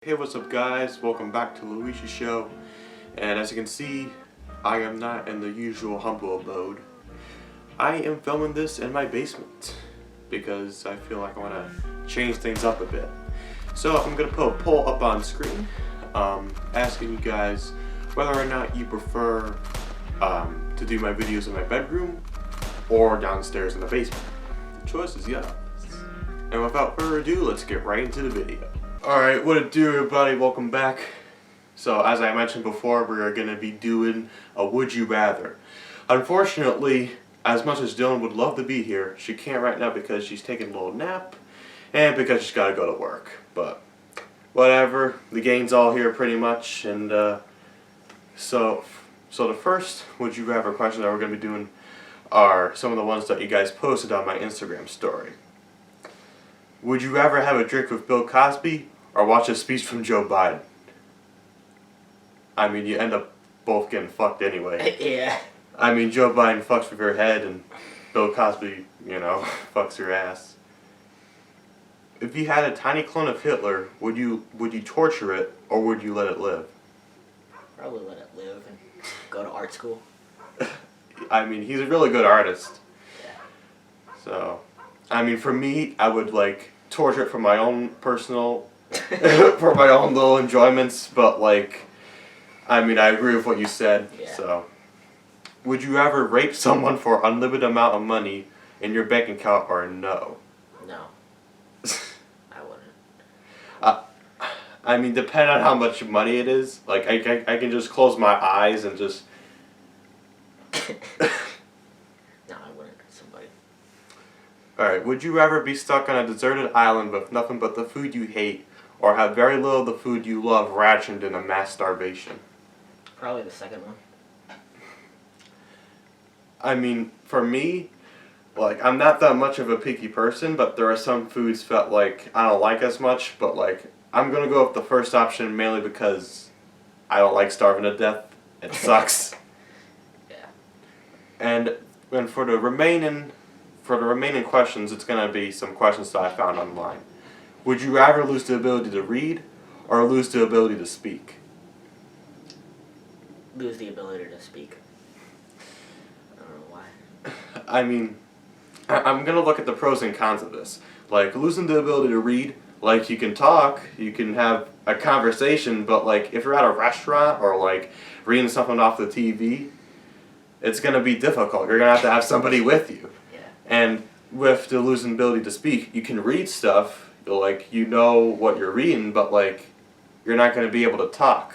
Hey, what's up guys? Welcome back to Luigi's show. And as you can see, I am not in the usual humble abode. I am filming this in my basement because I feel like I want to change things up a bit. So I'm going to put a poll up on screen asking you guys whether or not you prefer to do my videos in my bedroom or downstairs in the basement. The choice is yes. And without further ado, let's get right into the video. Alright, what it do everybody, welcome back. So as I mentioned before, we're going to be doing a Would You Rather. Unfortunately, as much as Dylan would love to be here, she can't right now because she's taking a little nap and because she's got to go to work. But whatever, the gang's all here pretty much. And so the first Would You Rather question that we're going to be doing are some of the ones that you guys posted on my Instagram story. Would you rather have a drink with Bill Cosby or watch a speech from Joe Biden? I mean, you end up both getting fucked anyway. Yeah. I mean, Joe Biden fucks with your head and Bill Cosby, you know, fucks your ass. If you had a tiny clone of Hitler, would you torture it or would you let it live? Probably let it live and go to art school. I mean, he's a really good artist. Yeah. So, I mean, for me, I would like torture it for my own personal, for my own little enjoyments. But like, I mean, I agree with what you said. Yeah. So, would you ever rape someone for unlimited amount of money in your bank account or no? No. I wouldn't. I mean, depending on how much money it is. Like, I can just close my eyes and just. No, I wouldn't hurt somebody. Alright, would you rather be stuck on a deserted island with nothing but the food you hate, or have very little of the food you love rationed in a mass starvation? Probably the second one. I mean, for me, like, I'm not that much of a picky person, but there are some foods that, like, I don't like as much, but, like, I'm gonna go with the first option mainly because I don't like starving to death. It sucks. Yeah. And for the remaining questions, it's gonna be some questions that I found online. Would you rather lose the ability to read or lose the ability to speak? Lose the ability to speak. I don't know why. I mean, I'm gonna look at the pros and cons of this. Like, losing the ability to read, like, you can talk, you can have a conversation, but like, if you're at a restaurant or like reading something off the TV, it's gonna be difficult. You're gonna have to have somebody with you. And with the losing ability to speak, you can read stuff, like, you know what you're reading, but, like, you're not going to be able to talk.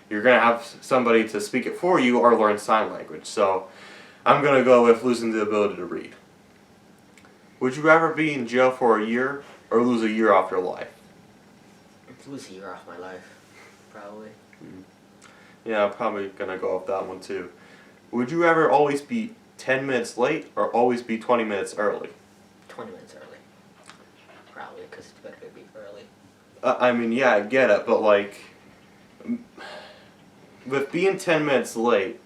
You're going to have somebody to speak it for you or learn sign language. So, I'm going to go with losing the ability to read. Would you rather be in jail for a year or lose a year off your life? Lose a year off my life. Probably. Yeah, I'm probably going to go with that one, too. Would you ever always be 10 minutes late or always be 20 minutes early? 20 minutes early. Probably, because it's better to be early. I mean, yeah, I get it, but like, with being 10 minutes late,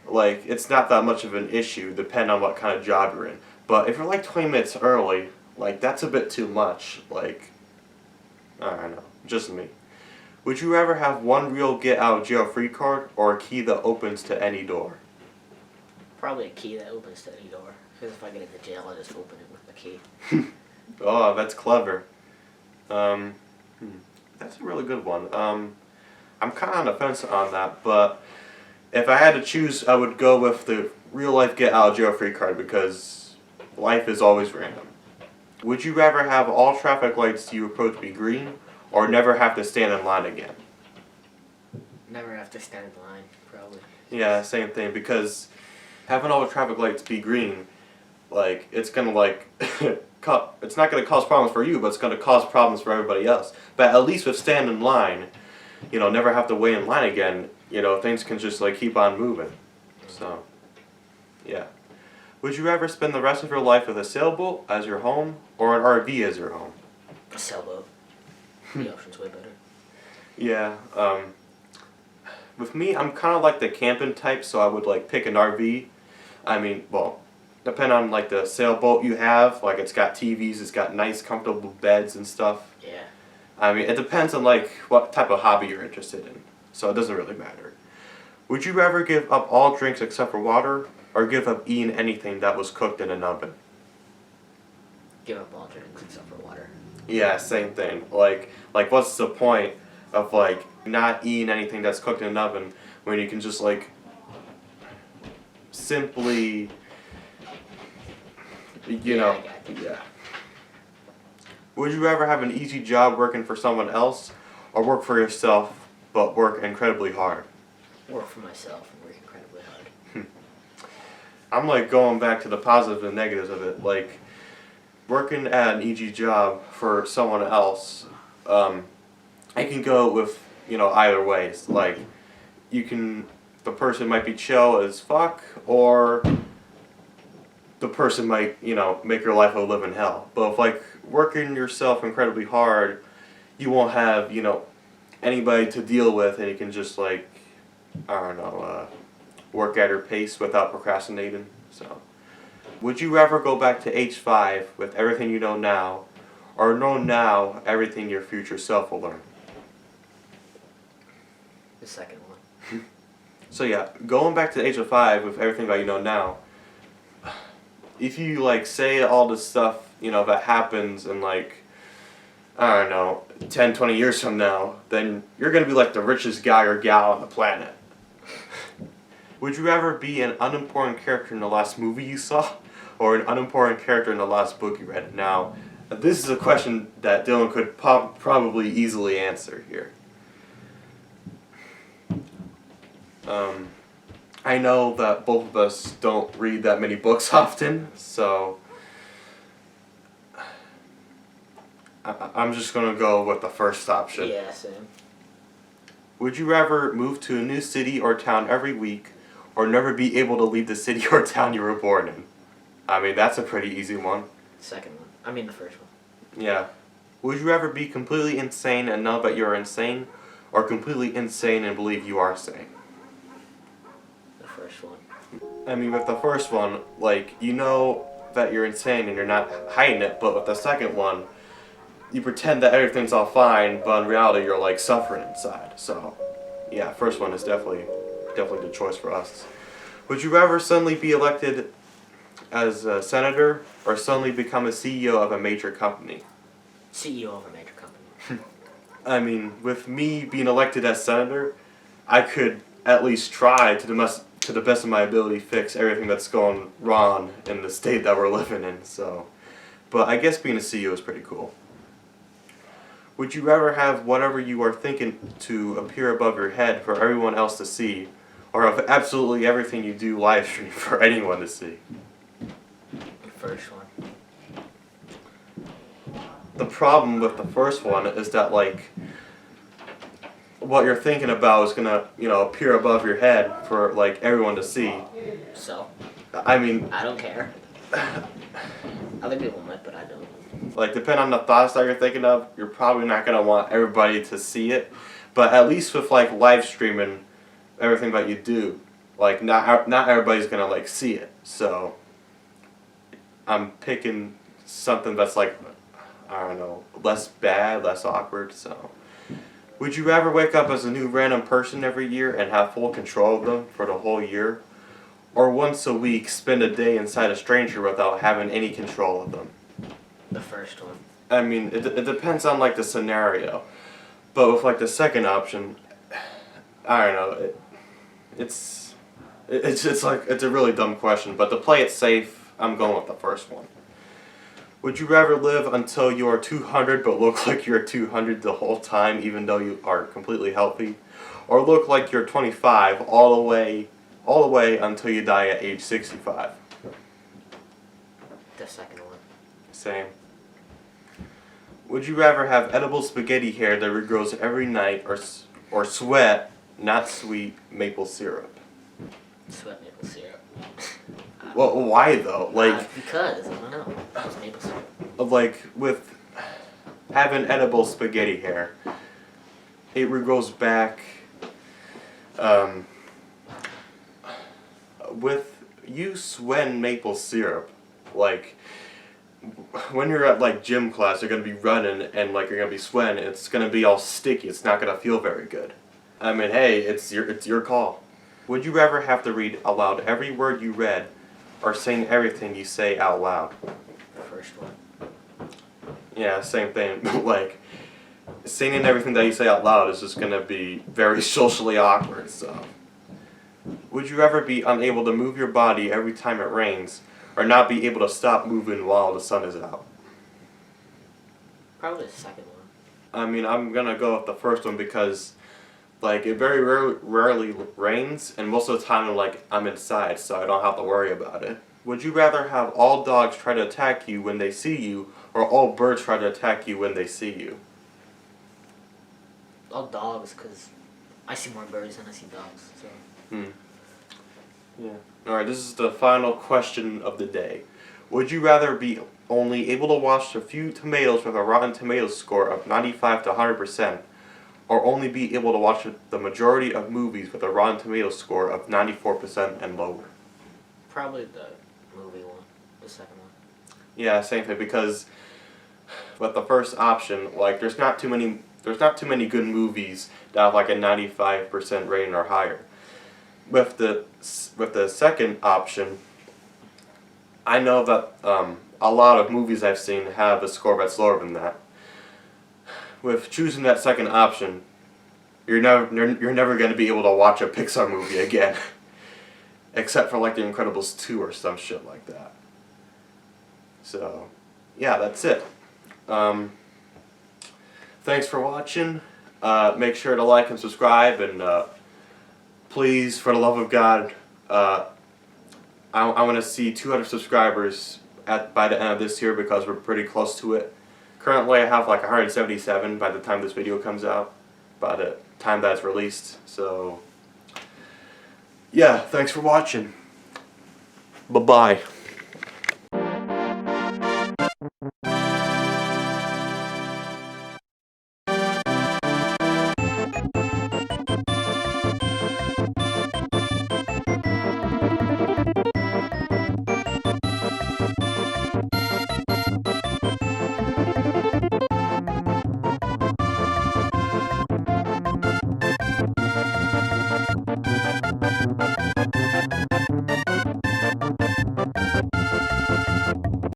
like, it's not that much of an issue depending on what kind of job you're in. But if you're like 20 minutes early, like, that's a bit too much. Like, I don't know, just me. Would you rather have one real get out of jail free card or a key that opens to any door? Probably a key that opens to any door. Because if I get into jail, I just open it with the key. Oh, that's clever. That's a really good one. I'm kind of on the fence on that, but if I had to choose, I would go with the real life get out of jail free card because life is always random. Would you rather have all traffic lights you approach be green or never have to stand in line again? Never have to stand in line, probably. Yeah, same thing, because having all the traffic lights be green, like, it's gonna, like, it's not gonna cause problems for you, but it's gonna cause problems for everybody else. But at least with stand in line, you know, never have to wait in line again, you know, things can just, like, keep on moving. So, yeah. Would you rather spend the rest of your life with a sailboat as your home or an RV as your home? A sailboat. The ocean's way better. Yeah, with me, I'm kind of like the camping type, so I would, like, pick an RV. I mean, well, depending on, like, the sailboat you have, like, it's got TVs, it's got nice, comfortable beds and stuff. Yeah. I mean, it depends on like what type of hobby you're interested in, so it doesn't really matter. Would you rather give up all drinks except for water, or give up eating anything that was cooked in an oven? Give up all drinks except for water. Yeah, same thing. Like what's the point of like not eating anything that's cooked in an oven when you can just like simply, you know, I got you. yeah. Would you rather have an easy job working for someone else, or work for yourself but work incredibly hard? Work for myself and work incredibly hard. I'm like going back to the positives and negatives of it. Like working at an easy job for someone else, it can go with either ways. Like the person might be chill as fuck, or the person might make your life a living hell. But if like working yourself incredibly hard, you won't have anybody to deal with, and you can just like I don't know work at your pace without procrastinating. So, would you rather go back to age 5 with everything you know now, or know now everything your future self will learn? The second one. So yeah, going back to the age of 5 with everything that you know now, if you like say all this stuff, that happens in like, I don't know, 10, 20 years from now, then you're going to be like the richest guy or gal on the planet. Would you rather be an unimportant character in the last movie you saw, or an unimportant character in the last book you read? Now, this is a question that Dylan could probably easily answer here. I know that both of us don't read that many books often, so I'm just going to go with the first option. Yeah, same. Would you rather move to a new city or town every week, or never be able to leave the city or town you were born in? I mean, that's a pretty easy one. Second one. I mean the first one. Yeah. Would you rather be completely insane and know that you're insane, or completely insane and believe you are sane? The first one. I mean, with the first one, like, you know that you're insane and you're not hiding it, but with the second one, you pretend that everything's all fine, but in reality you're like suffering inside. So, yeah, first one is definitely the choice for us. Would you rather suddenly be elected as a senator, or suddenly become a CEO of a major company? CEO of a major company. I mean, with me being elected as senator, I could at least try to the best of my ability fix everything that's going wrong in the state that we're living in. So, but I guess being a CEO is pretty cool. Would you rather have whatever you are thinking to appear above your head for everyone else to see, or have absolutely everything you do live stream for anyone to see? The first one. The problem with the first one is that like what you're thinking about is gonna appear above your head for like everyone to see. So? I mean, I don't care. Other people might, but I don't. like depending on the thoughts that you're thinking of, you're probably not gonna want everybody to see it. But at least with like live streaming everything that you do, like not everybody's gonna like see it. So I'm picking something that's like, I don't know, less bad, less awkward. So would you rather wake up as a new random person every year and have full control of them for the whole year, or once a week spend a day inside a stranger without having any control of them? The first one. I mean, it depends on like the scenario, but with like the second option, I don't know. It's a really dumb question, but to play it safe, I'm going with the first one. Would you rather live until you are 200 but look like you're 200 the whole time even though you are completely healthy, or look like you're 25 all the way until you die at age 65? The second one. Same. Would you rather have edible spaghetti hair that regrows every night, or sweat, not sweet, maple syrup? Sweat maple syrup. Well, why though? Like, because, I don't know. Just maple syrup. like with having edible spaghetti hair, it regrows back. With you sweating maple syrup, like when you're at like gym class, you're gonna be running and like you're gonna be sweating. It's gonna be all sticky. It's not gonna feel very good. I mean, hey, it's your call. Would you rather have to read aloud every word you read, or sing everything you say out loud? The first one. Yeah, same thing. Like, singing everything that you say out loud is just gonna be very socially awkward. So, would you rather be unable to move your body every time it rains, or not be able to stop moving while the sun is out? Probably the second one. I mean, I'm gonna go with the first one because, like, it very rarely rains, and most of the time, like, I'm inside, so I don't have to worry about it. Would you rather have all dogs try to attack you when they see you, or all birds try to attack you when they see you? All dogs, because I see more birds than I see dogs. So. Yeah. Alright, this is the final question of the day. Would you rather be only able to watch a few tomatoes with a Rotten Tomatoes score of 95 to 100%, or only be able to watch the majority of movies with a Rotten Tomatoes score of 94% and lower? Probably the movie one, the second one. Yeah, same thing, because with the first option, like, there's not too many good movies that have like a 95% rating or higher. With the second option, I know that a lot of movies I've seen have a score that's lower than that. With choosing that second option, you're never going to be able to watch a Pixar movie again, except for like The Incredibles 2 or some shit like that. So, yeah, that's it. Thanks for watching. Make sure to like and subscribe, and please, for the love of God, I want to see 200 subscribers by the end of this year, because we're pretty close to it. Currently, I have like 177 by the time this video comes out, by the time that's released. So, yeah, thanks for watching. Bye-bye.